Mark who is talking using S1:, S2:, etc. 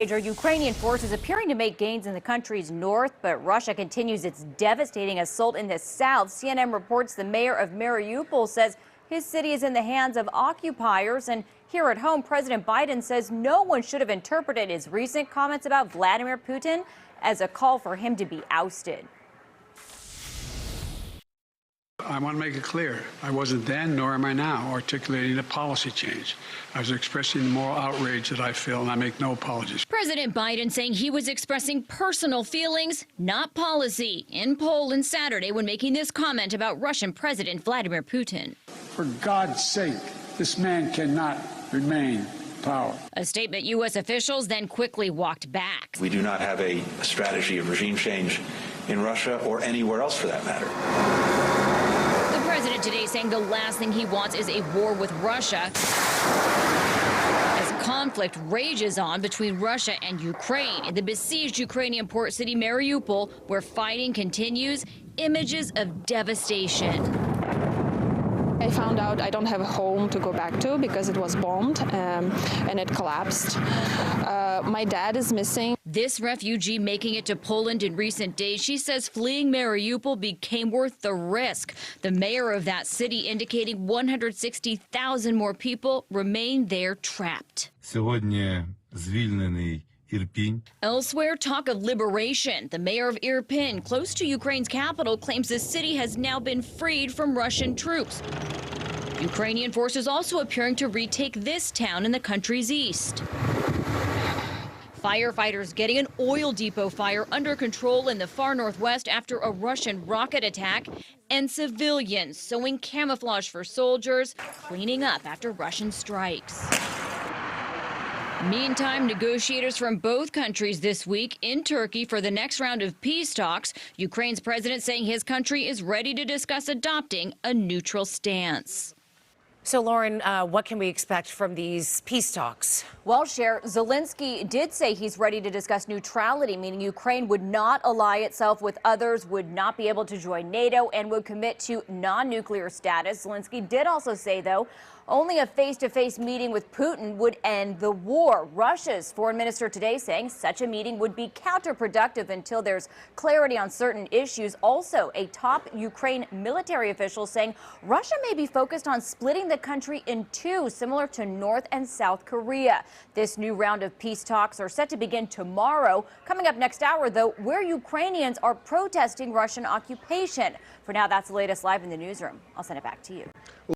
S1: Ukrainian forces appearing to make gains in the country's north, but Russia continues its devastating assault in the south. CNN reports the mayor of Mariupol says his city is in the hands of occupiers. And here at home, President Biden says no one should have interpreted his recent comments about Vladimir Putin as a call for him to be ousted.
S2: I want to make it clear, I wasn't then, nor am I now, articulating a policy change. I was expressing the moral outrage that I feel, and I make no apologies.
S3: President Biden saying he was expressing personal feelings, not policy, in Poland Saturday when making this comment about Russian President Vladimir Putin.
S4: For God's sake, this man cannot remain in power.
S3: A statement U.S. officials then quickly walked back.
S5: We do not have a strategy of regime change in Russia or anywhere else for that matter.
S3: The president today saying the last thing he wants is a war with Russia as conflict rages on between Russia and Ukraine. In the besieged Ukrainian port city Mariupol, where fighting continues, images of devastation.
S6: I found out I don't have a home to go back to because it was bombed and it collapsed. My dad is missing.
S3: This refugee making it to Poland in recent days, she says fleeing Mariupol became worth the risk. The mayor of that city indicating 160,000 more people remain there trapped.
S7: Сьогодні звільнений Ірпінь.
S3: Elsewhere, talk of liberation. The mayor of Irpin, close to Ukraine's capital, claims the city has now been freed from Russian troops. Ukrainian forces also appearing to retake this town in the country's east. Firefighters getting an oil depot fire under control in the far northwest after a Russian rocket attack, and civilians sewing camouflage for soldiers, cleaning up after Russian strikes. Meantime, negotiators from both countries this week in Turkey for the next round of peace talks. Ukraine's president saying his country is ready to discuss adopting a neutral stance.
S8: So, Lauren, what can we expect from these peace talks?
S1: Well, Cher, Zelensky did say he's ready to discuss neutrality, meaning Ukraine would not ally itself with others, would not be able to join NATO, and would commit to non-nuclear status. Zelensky did also say, though, only a face-to-face meeting with Putin would end the war. Russia's foreign minister today saying such a meeting would be counterproductive until there's clarity on certain issues. Also, a top Ukraine military official saying Russia may be focused on splitting the country in two, similar to North and South Korea. This new round of peace talks are set to begin tomorrow. Coming up next hour, though, where Ukrainians are protesting Russian occupation. For now, that's the latest live in the newsroom. I'll send it back to you.